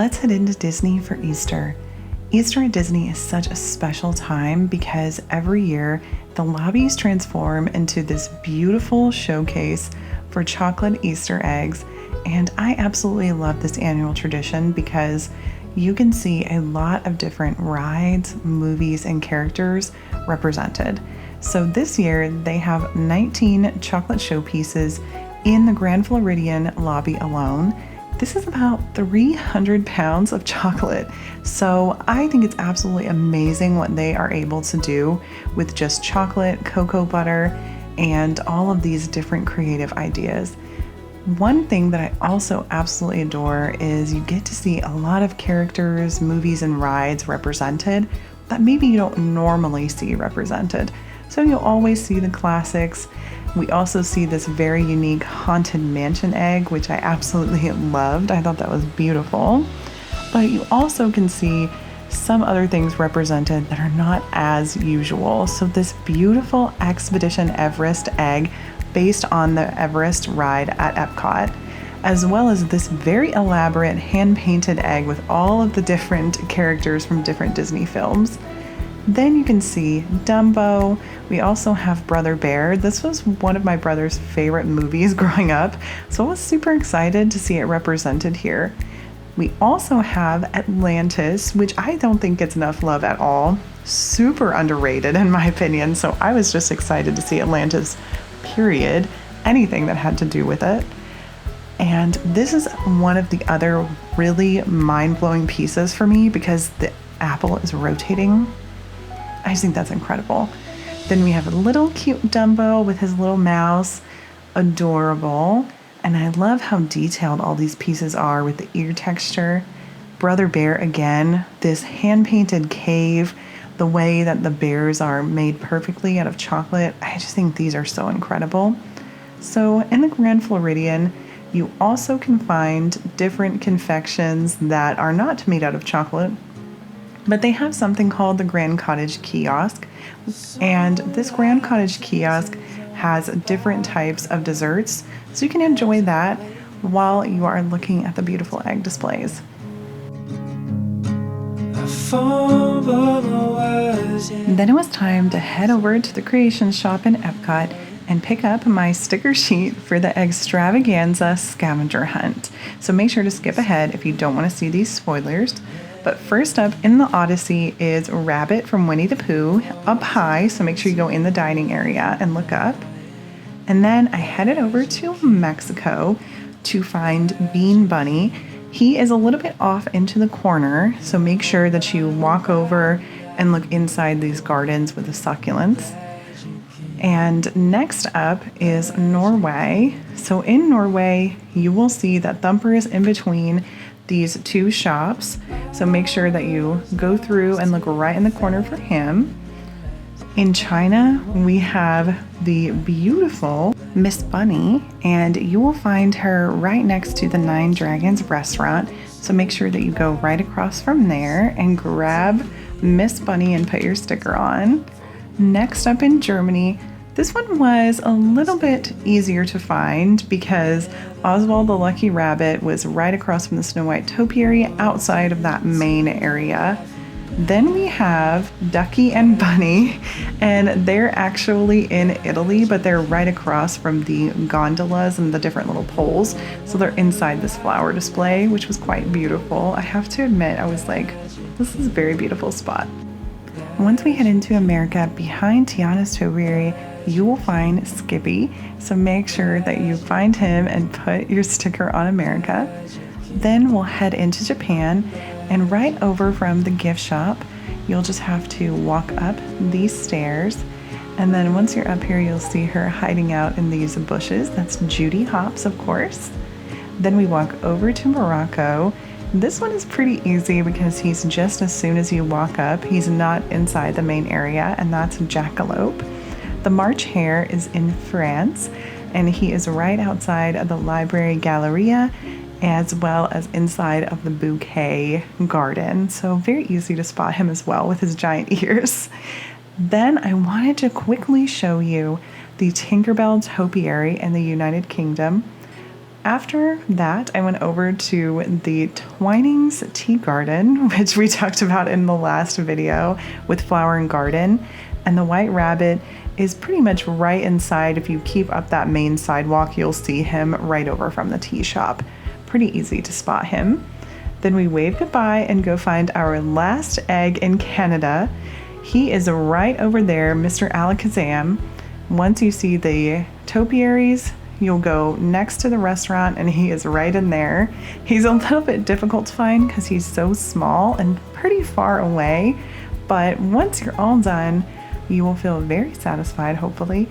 let's head into Disney for Easter. Easter at Disney is such a special time because every year the lobbies transform into this beautiful showcase for chocolate Easter eggs, and I absolutely love this annual tradition because you can see a lot of different rides, movies, and characters represented. So this year they have 19 chocolate showpieces in the Grand Floridian lobby alone. This is about 300 pounds of chocolate. So I think it's absolutely amazing what they are able to do with just chocolate, cocoa butter, and all of these different creative ideas. One thing that I also absolutely adore is you get to see a lot of characters, movies, and rides represented that maybe you don't normally see represented. So you'll always see the classics. We also see this very unique Haunted Mansion egg, which I absolutely loved. I thought that was beautiful. But you also can see some other things represented that are not as usual. So this beautiful Expedition Everest egg based on the Everest ride at Epcot, as well as this very elaborate hand-painted egg with all of the different characters from different Disney films. Then you can see Dumbo. We also have Brother Bear. This was one of my brother's favorite movies growing up, so I was super excited to see it represented here. We also have Atlantis, which I don't think gets enough love at all. Super underrated in my opinion, so I was just excited to see Atlantis, period. Anything that had to do with it. And this is one of the other really mind-blowing pieces for me because the apple is rotating. I just think that's incredible. Then we have a little cute Dumbo with his little mouse. Adorable. And I love how detailed all these pieces are with the ear texture. Brother Bear again, this hand-painted cave, the way that the bears are made perfectly out of chocolate. I just think these are so incredible. So in the Grand Floridian, you also can find different confections that are not made out of chocolate, but they have something called the Grand Cottage Kiosk. And this Grand Cottage Kiosk has different types of desserts, so you can enjoy that while you are looking at the beautiful egg displays. Then it was time to head over to the Creation Shop in Epcot and pick up my sticker sheet for the Extravaganza Scavenger Hunt. So make sure to skip ahead if you don't want to see these spoilers. But first up in the Odyssey is Rabbit from Winnie the Pooh up high, so make sure you go in the dining area and look up. And then I headed over to Mexico to find Bean Bunny. He is a little bit off into the corner, so make sure that you walk over and look inside these gardens with the succulents. And next up is Norway. So in Norway, you will see that Thumper is in between these two shops. So make sure that you go through and look right in the corner for him. In China, we have the beautiful Miss Bunny, and you will find her right next to the Nine Dragons restaurant. So make sure that you go right across from there and grab Miss Bunny and put your sticker on. Next up in Germany, this one was a little bit easier to find because Oswald the Lucky Rabbit was right across from the Snow White topiary outside of that main area. Then we have Ducky and Bunny, and they're actually in Italy, but they're right across from the gondolas and the different little poles. So they're inside this flower display, which was quite beautiful. I have to admit, I was like, this is a very beautiful spot. Once we head into America, behind Tiana's topiary, you will find Skippy. So make sure that you find him and put your sticker on America. Then we'll head into Japan, and right over from the gift shop, you'll just have to walk up these stairs. And then once you're up here, you'll see her hiding out in these bushes. That's Judy Hopps, of course. Then we walk over to Morocco. This one is pretty easy because he's just as soon as you walk up, he's not inside the main area, and that's Jackalope. The March Hare is in France, and he is right outside of the Library Galleria, as well as inside of the Bouquet Garden. So very easy to spot him as well with his giant ears. Then I wanted to quickly show you the Tinkerbell Topiary in the United Kingdom. After that, I went over to the Twinings Tea Garden, which we talked about in the last video with Flower and Garden. And the White Rabbit is pretty much right inside. If you keep up that main sidewalk, you'll see him right over from the tea shop. Pretty easy to spot him. Then we wave goodbye and go find our last egg in Canada. He is right over there, Mr. Alakazam. Once you see the topiaries, you'll go next to the restaurant and he is right in there. He's a little bit difficult to find because he's so small and pretty far away, but once you're all done, you will feel very satisfied, hopefully.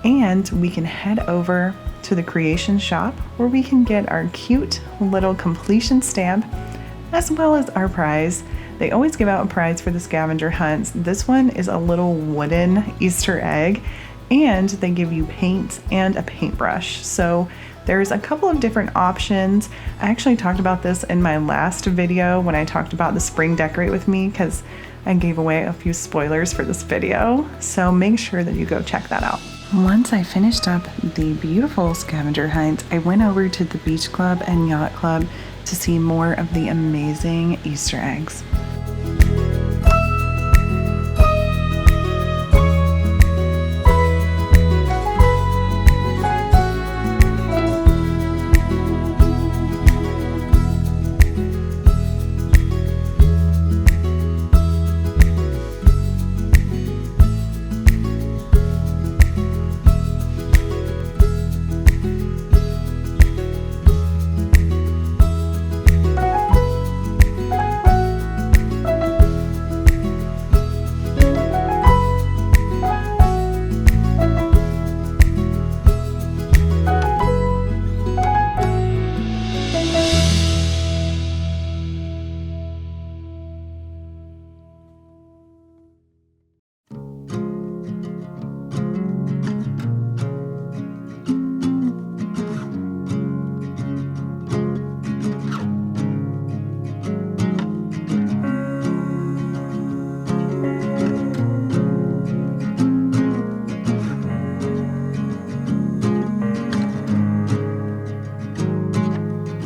And we can head over to the creation shop where we can get our cute little completion stamp as well as our prize. They always give out a prize for the scavenger hunts. This one is a little wooden Easter egg, and they give you paint and a paintbrush. So there's a couple of different options. I actually talked about this in my last video when I talked about the spring decorate with me, because I gave away a few spoilers for this video. So make sure that you go check that out. Once I finished up the beautiful scavenger hunt, I went over to the Beach Club and Yacht Club to see more of the amazing Easter eggs.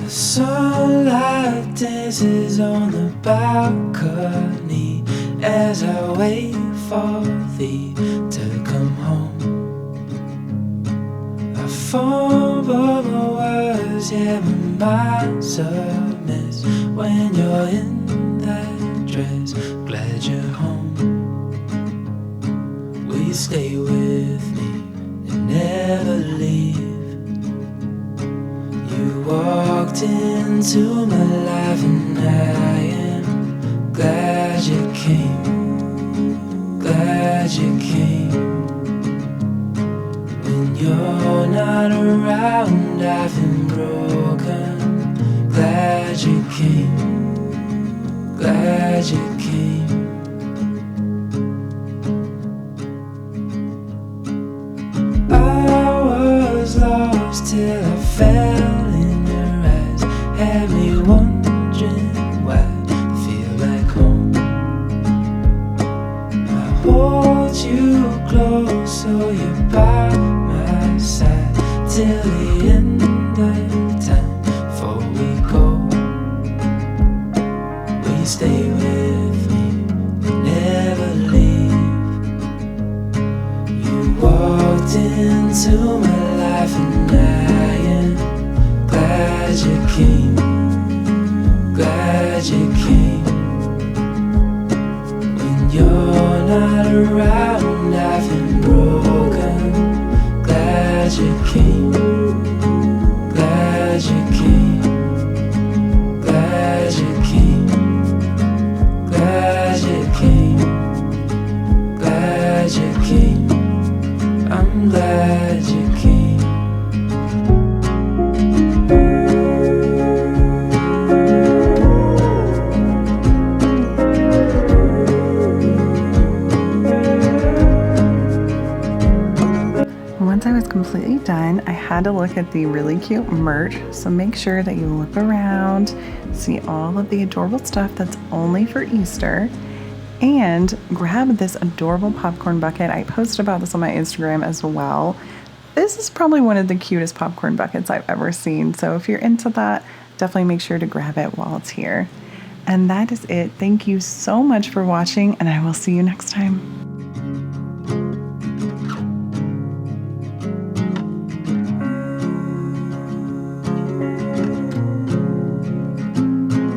Sunlight dances on the balcony as I wait for thee to come home. I fumble my words, yeah, my mind's a mess when you're in that dress. Glad you're home. Will you stay with me and never leave? You walked into my life and I am glad you came, glad you came. When you're not around I've been broken, glad you came, glad you came. I was lost till I fell in your eyes, had me wondering why I feel like home. I hold you close so you're by my side till the end of time. Before we go, will you stay with me, never leave? You walked into my life and I am glad you came, glad you came. When you're not around I've been broken, glad you came, glad you came, glad you came, glad you came, glad you came. I'm glad you came. Once I was completely done, I had to look at the really cute merch, so make sure that you look around, see all of the adorable stuff that's only for Easter, and grab this adorable popcorn bucket. I posted about this on my Instagram as well. This is probably one of the cutest popcorn buckets I've ever seen. So if you're into that, definitely make sure to grab it while it's here. And that is it. Thank you so much for watching, and I will see you next time.